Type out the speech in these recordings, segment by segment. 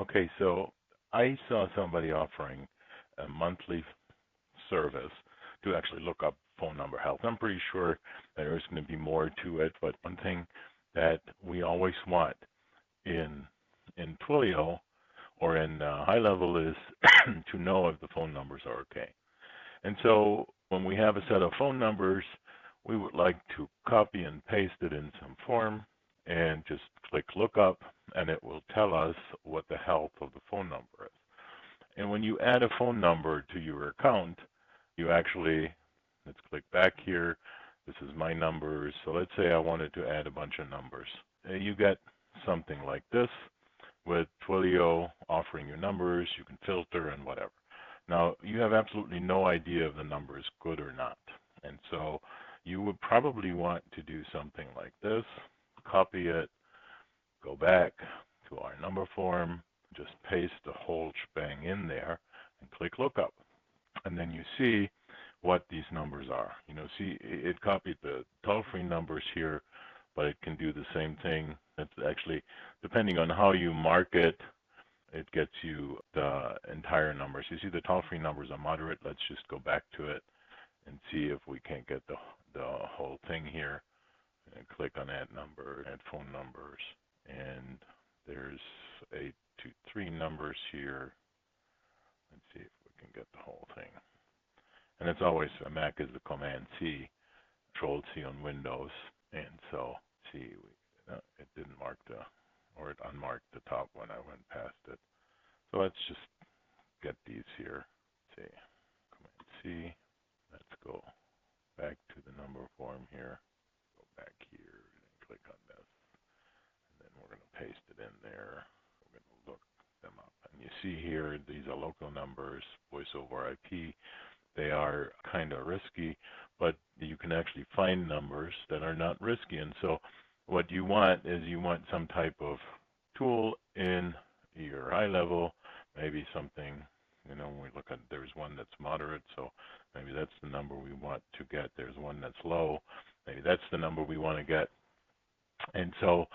Okay, so I saw somebody offering a monthly service to actually look up phone number health. I'm pretty sure there's going to be more to it, but one thing that we always want in Twilio or in Highlevel is to know if the phone numbers are okay. And so when we have a set of phone numbers, we would like to copy and paste it in some form and just click lookup, and it will tell us what the health of the phone number is. And when you add a phone number to your account, you actually, let's click back here. This is my numbers. So let's say I wanted to add a bunch of numbers. You get something like this with Twilio offering you numbers. You can filter and whatever. Now, you have absolutely no idea if the number is good or not. And so you would probably want to do something like this, copy it, go back to our number form, just paste the whole shebang in there and click lookup. And then you see what these numbers are. See, it copied the toll-free numbers here, but it can do the same thing. It's actually, depending on how you mark it, it gets you the entire numbers. You see the toll-free numbers are moderate. Let's just go back to it and see if we can't get the whole thing here. And click on add number, add phone numbers. And there's 823 numbers here. Let's see if we can get the whole thing. And it's always, a Mac is the Command C, Control C on Windows. And so, see, it didn't mark or it unmarked the top when I went past it. So let's just get these here. Let's see, Command C. Let's go back to the number form here. Go back here and click on this. And then we're going to paste it in there. We're going to look them up. And you see here, these are local numbers, voice over IP. They are kind of risky, but you can actually find numbers that are not risky. And so what you want is you want some type of tool in your Highlevel, maybe something, when we look at, there's one that's moderate, so maybe that's the number we want to get. There's one that's low, maybe that's the number we want to get. And so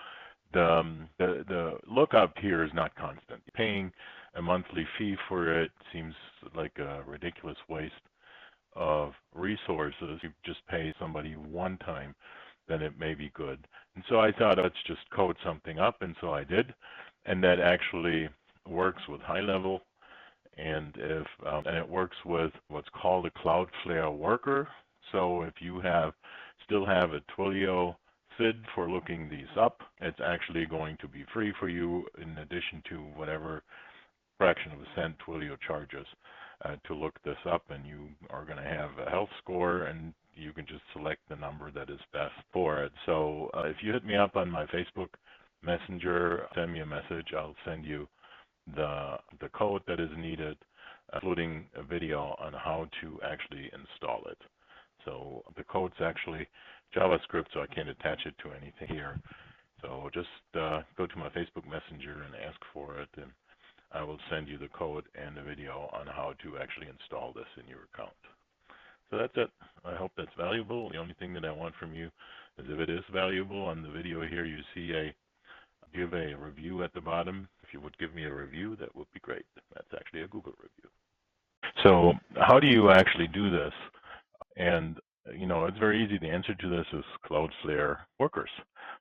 the lookup here is not constant. Paying a monthly fee for it seems like a ridiculous waste of resources. You just pay somebody one time, then it may be good. And so I thought, let's just code something up, and so I did. And that actually works with Highlevel, and and it works with what's called a Cloudflare worker. So if you still have a Twilio SID for looking these up, it's actually going to be free for you in addition to whatever fraction of a cent Twilio charges to look this up, and you are going to have a health score, and you can just select the number that is best for it. So if you hit me up on my Facebook Messenger, send me a message. I'll send you the code that is needed, including a video on how to actually install it. So the code's actually JavaScript, so I can't attach it to anything here. So just go to my Facebook Messenger and ask for it, and I will send you the code and the video on how to actually install this in your account. So that's it. I hope that's valuable. The only thing that I want from you is, if it is valuable, on the video here you see give a review at the bottom. If you would give me a review, that would be great. That's actually a Google review. So how do you actually do this? And it's very easy. The answer to this is Cloudflare workers.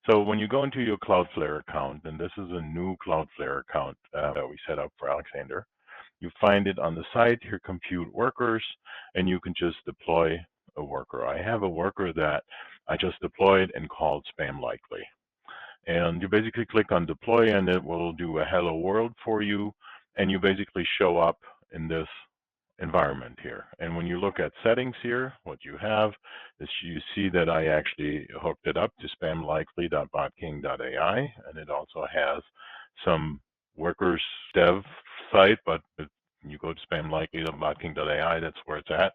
So when you go into your Cloudflare account, and this is a new Cloudflare account that we set up for Alexander, you find it on the site here, compute workers, and you can just deploy a worker. I have a worker that I just deployed and called Spam Likely. And you basically click on deploy, and it will do a hello world for you, and you basically show up in this environment here. And when you look at settings here, what you have is you see that I actually hooked it up to spamlikely.botking.ai, and it also has some workers dev site, but if you go to spamlikely.botking.ai, that's where it's at,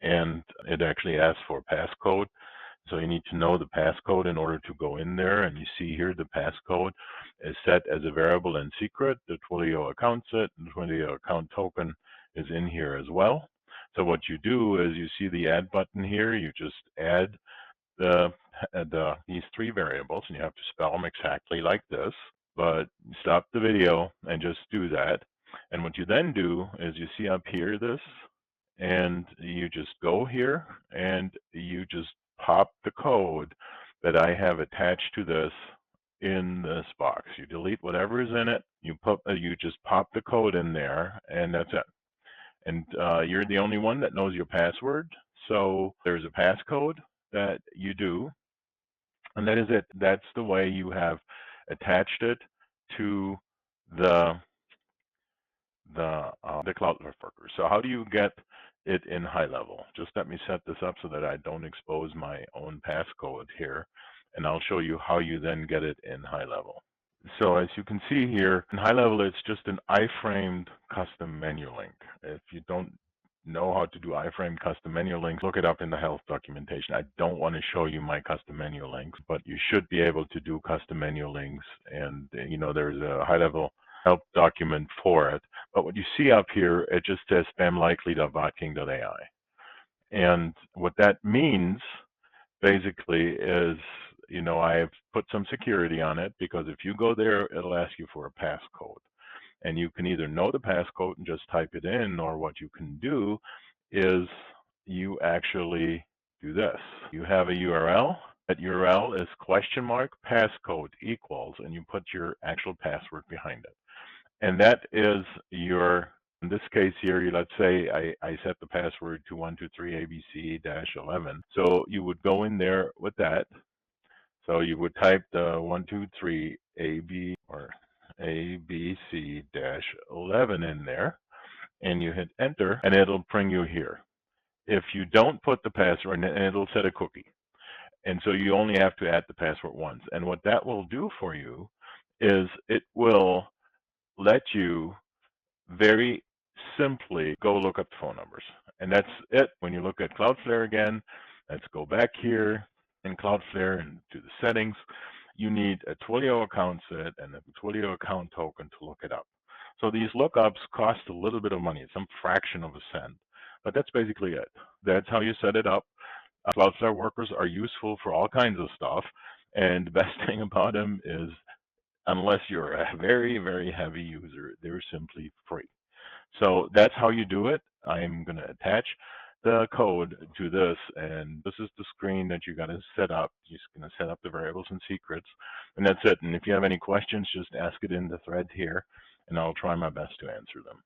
and it actually asks for passcode. So you need to know the passcode in order to go in there, and you see here the passcode is set as a variable and secret. The Twilio account set, the Twilio account token is in here as well. So what you do is you see the add button here. You just add these three variables, and you have to spell them exactly like this. but stop the video and just do that. And what you then do is you see up here this, and you just go here and you just pop the code that I have attached to this in this box. You delete whatever is in it, you just pop the code in there, and that's it. And you're the only one that knows your password. So there's a passcode that you do, and that is it. That's the way you have attached it to the the Cloudflare workers. So how do you get it in Highlevel? Just let me set this up so that I don't expose my own passcode here, and I'll show you how you then get it in Highlevel. So as you can see here, in Highlevel, it's just an iframed custom menu link. If you don't know how to do iframe custom menu links, look it up in the health documentation. I don't want to show you my custom menu links, but you should be able to do custom menu links, and there's a Highlevel help document for it. But what you see up here, it just says spamlikely.botking.ai. And what that means basically is, I've put some security on it, because if you go there, it'll ask you for a passcode. And you can either know the passcode and just type it in, or what you can do is you actually do this. You have a URL. That URL is !passcode equals, and you put your actual password behind it. And that is your, in this case here, let's say I set the password to 123abc-11. So you would go in there with that. So you would type the 123ab or abc-11 in there, and you hit enter, and it'll bring you here. If you don't put the password, and it'll set a cookie. And so you only have to add the password once. And what that will do for you is it will let you very simply go look up the phone numbers. And that's it. When you look at Cloudflare again, let's go back here in Cloudflare and to the settings. You need a Twilio account set and a Twilio account token to look it up. So these lookups cost a little bit of money, some fraction of a cent, but that's basically it. That's how you set it up. Cloudflare workers are useful for all kinds of stuff, and the best thing about them is, unless you're a very, very heavy user, they're simply free. So that's how you do it. I'm going to attach the code to this, and this is the screen that you got to set up. You're just going to set up the variables and secrets, and that's it. And if you have any questions, just ask it in the thread here, and I'll try my best to answer them.